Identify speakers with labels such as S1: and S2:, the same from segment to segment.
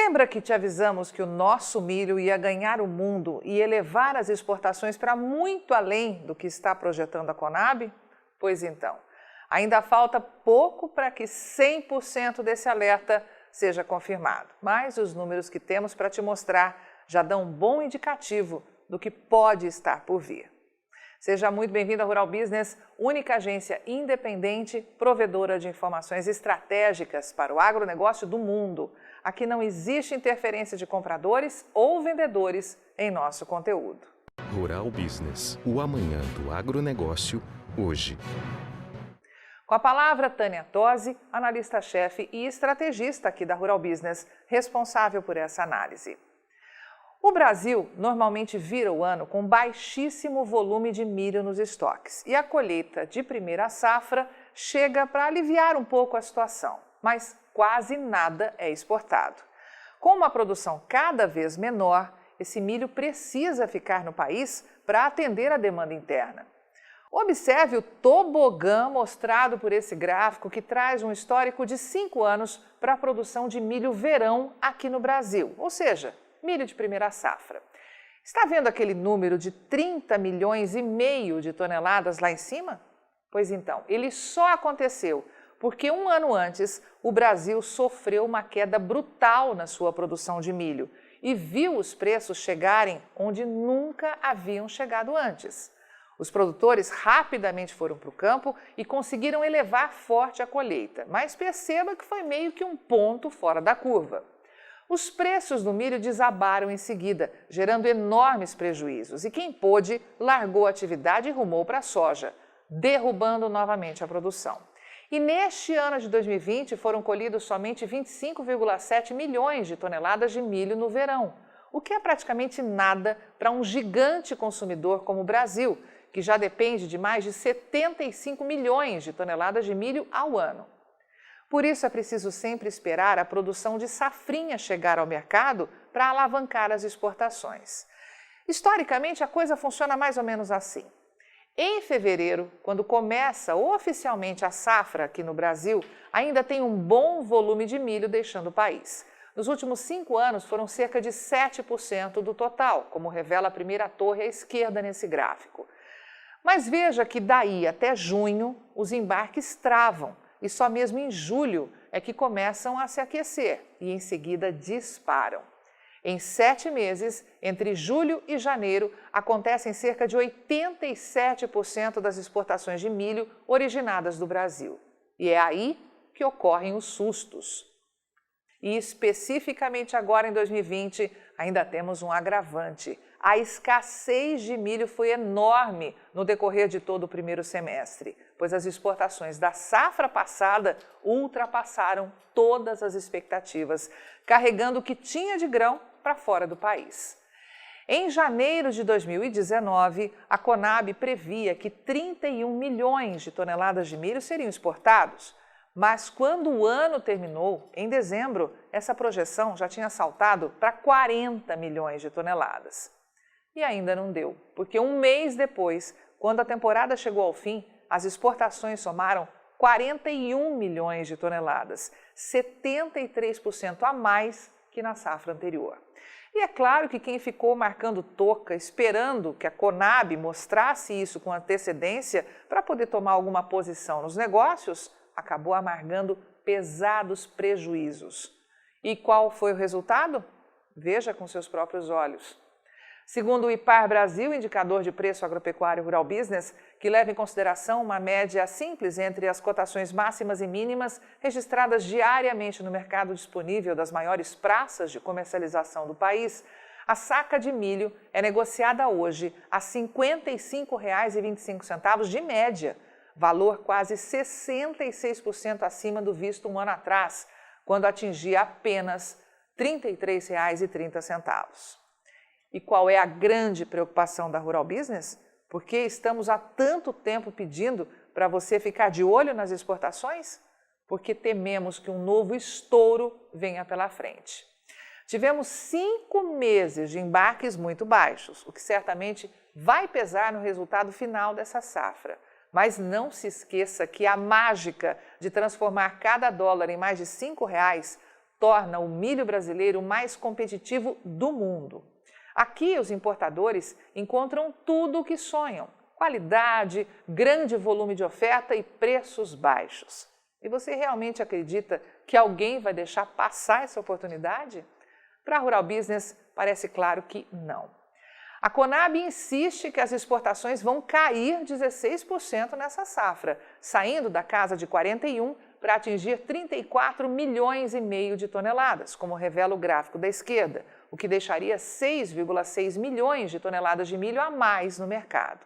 S1: Lembra que te avisamos que o nosso milho ia ganhar o mundo e elevar as exportações para muito além do que está projetando a Conab? Pois então, ainda falta pouco para que 100% desse alerta seja confirmado, mas os números que temos para te mostrar já dão um bom indicativo do que pode estar por vir. Seja muito bem-vindo à Rural Business, única agência independente, provedora de informações estratégicas para o agronegócio do mundo. Aqui não existe interferência de compradores ou vendedores em nosso conteúdo.
S2: Rural Business, o amanhã do agronegócio, hoje.
S1: Com a palavra, Tânia Tosi, analista-chefe e estrategista aqui da Rural Business, responsável por essa análise. O Brasil normalmente vira o ano com baixíssimo volume de milho nos estoques e a colheita de primeira safra chega para aliviar um pouco a situação, mas quase nada é exportado. Com uma produção cada vez menor, esse milho precisa ficar no país para atender a demanda interna. Observe o tobogã mostrado por esse gráfico que traz um histórico de 5 anos para a produção de milho verão aqui no Brasil, ou seja, milho de primeira safra. Está vendo aquele número de 30 milhões e meio de toneladas lá em cima? Pois então, ele só aconteceu porque um ano antes o Brasil sofreu uma queda brutal na sua produção de milho e viu os preços chegarem onde nunca haviam chegado antes. Os produtores rapidamente foram para o campo e conseguiram elevar forte a colheita, mas perceba que foi meio que um ponto fora da curva. Os preços do milho desabaram em seguida, gerando enormes prejuízos, e quem pôde largou a atividade e rumou para a soja, derrubando novamente a produção. E neste ano de 2020 foram colhidos somente 25,7 milhões de toneladas de milho no verão, o que é praticamente nada para um gigante consumidor como o Brasil, que já depende de mais de 75 milhões de toneladas de milho ao ano. Por isso é preciso sempre esperar a produção de safrinha chegar ao mercado para alavancar as exportações. Historicamente, a coisa funciona mais ou menos assim. Em fevereiro, quando começa oficialmente a safra aqui no Brasil, ainda tem um bom volume de milho deixando o país. Nos últimos 5 anos foram cerca de 7% do total, como revela a primeira torre à esquerda nesse gráfico. Mas veja que daí até junho os embarques travam e só mesmo em julho é que começam a se aquecer e em seguida disparam. Em 7 meses, entre julho e janeiro, acontecem cerca de 87% das exportações de milho originadas do Brasil. E é aí que ocorrem os sustos. E especificamente agora em 2020, ainda temos um agravante. A escassez de milho foi enorme no decorrer de todo o primeiro semestre, pois as exportações da safra passada ultrapassaram todas as expectativas, carregando o que tinha de grão para fora do país. Em janeiro de 2019, a Conab previa que 31 milhões de toneladas de milho seriam exportados, mas quando o ano terminou, em dezembro, essa projeção já tinha saltado para 40 milhões de toneladas. E ainda não deu, porque um mês depois, quando a temporada chegou ao fim, as exportações somaram 41 milhões de toneladas, 73% a mais que na safra anterior. E é claro que quem ficou marcando toca, esperando que a Conab mostrasse isso com antecedência para poder tomar alguma posição nos negócios, acabou amargando pesados prejuízos. E qual foi o resultado? Veja com seus próprios olhos. Segundo o IPAR Brasil, indicador de preço agropecuário rural business, que leva em consideração uma média simples entre as cotações máximas e mínimas registradas diariamente no mercado disponível das maiores praças de comercialização do país, a saca de milho é negociada hoje a R$ 55,25 de média, valor quase 66% acima do visto um ano atrás, quando atingia apenas R$ 33,30. E qual é a grande preocupação da Rural Business? Porque estamos há tanto tempo pedindo para você ficar de olho nas exportações? Porque tememos que um novo estouro venha pela frente. Tivemos 5 meses de embarques muito baixos, o que certamente vai pesar no resultado final dessa safra. Mas não se esqueça que a mágica de transformar cada dólar em mais de R$ 5 torna o milho brasileiro o mais competitivo do mundo. Aqui, os importadores encontram tudo o que sonham: qualidade, grande volume de oferta e preços baixos. E você realmente acredita que alguém vai deixar passar essa oportunidade? Para a Rural Business, parece claro que não. A Conab insiste que as exportações vão cair 16% nessa safra, saindo da casa de 41 para atingir 34 milhões e meio de toneladas, como revela o gráfico da esquerda, o que deixaria 6,6 milhões de toneladas de milho a mais no mercado.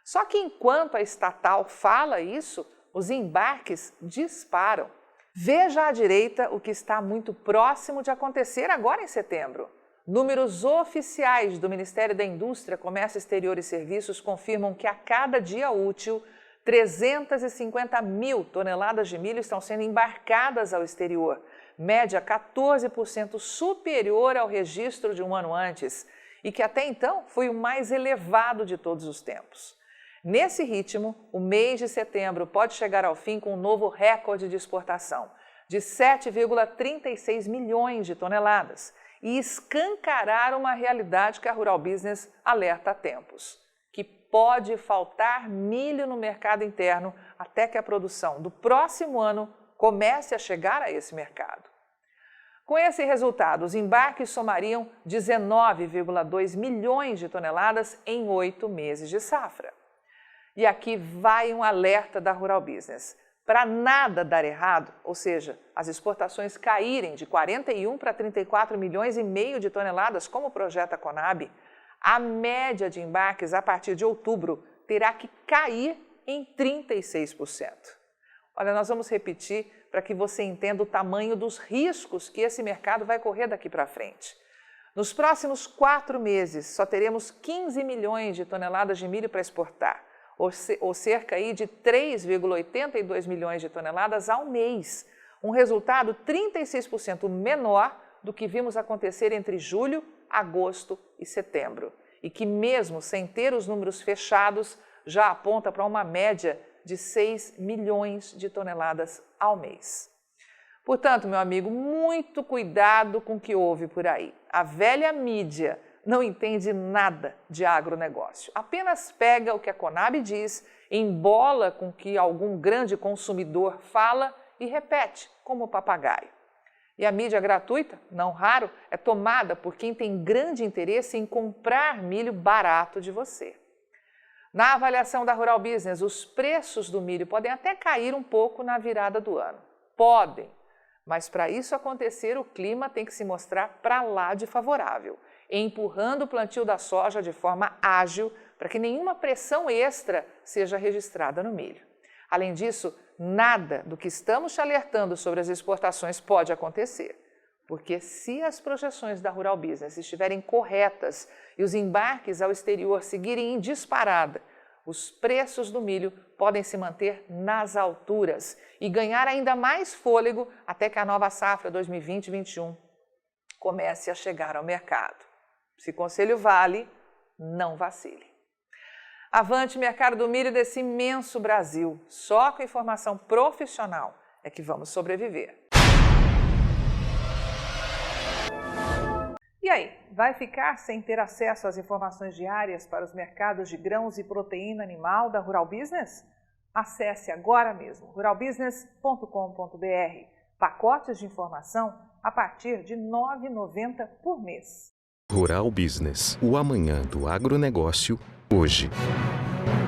S1: Só que enquanto a estatal fala isso, os embarques disparam. Veja à direita o que está muito próximo de acontecer agora em setembro. Números oficiais do Ministério da Indústria, Comércio Exterior e Serviços confirmam que a cada dia útil, 350 mil toneladas de milho estão sendo embarcadas ao exterior, média 14% superior ao registro de um ano antes, e que até então foi o mais elevado de todos os tempos. Nesse ritmo, o mês de setembro pode chegar ao fim com um novo recorde de exportação, de 7,36 milhões de toneladas, e escancarar uma realidade que a Rural Business alerta há tempos, que pode faltar milho no mercado interno até que a produção do próximo ano comece a chegar a esse mercado. Com esse resultado, os embarques somariam 19,2 milhões de toneladas em 8 meses de safra. E aqui vai um alerta da Rural Business. Para nada dar errado, ou seja, as exportações caírem de 41 para 34 milhões e meio de toneladas, como projeta a Conab, a média de embarques a partir de outubro terá que cair em 36%. Olha, nós vamos repetir para que você entenda o tamanho dos riscos que esse mercado vai correr daqui para frente. Nos próximos 4 meses, só teremos 15 milhões de toneladas de milho para exportar, ou cerca aí de 3,82 milhões de toneladas ao mês, um resultado 36% menor do que vimos acontecer entre julho, agosto e setembro, e que mesmo sem ter os números fechados, já aponta para uma média de 6 milhões de toneladas ao mês. Portanto, meu amigo, muito cuidado com o que houve por aí. A velha mídia não entende nada de agronegócio. Apenas pega o que a Conab diz, embola com o que algum grande consumidor fala e repete, como papagaio. E a mídia gratuita, não raro, é tomada por quem tem grande interesse em comprar milho barato de você. Na avaliação da Rural Business, os preços do milho podem até cair um pouco na virada do ano. Podem, mas para isso acontecer, o clima tem que se mostrar para lá de favorável, empurrando o plantio da soja de forma ágil para que nenhuma pressão extra seja registrada no milho. Além disso, nada do que estamos te alertando sobre as exportações pode acontecer, porque se as projeções da Rural Business estiverem corretas e os embarques ao exterior seguirem em disparada, os preços do milho podem se manter nas alturas e ganhar ainda mais fôlego até que a nova safra 2020-21 comece a chegar ao mercado. Se conselho vale, não vacile. Avante, mercado do milho desse imenso Brasil. Só com informação profissional é que vamos sobreviver. E aí, vai ficar sem ter acesso às informações diárias para os mercados de grãos e proteína animal da Rural Business? Acesse agora mesmo ruralbusiness.com.br. Pacotes de informação a partir de R$ 9,90 por mês.
S2: Rural Business, o amanhã do agronegócio, hoje.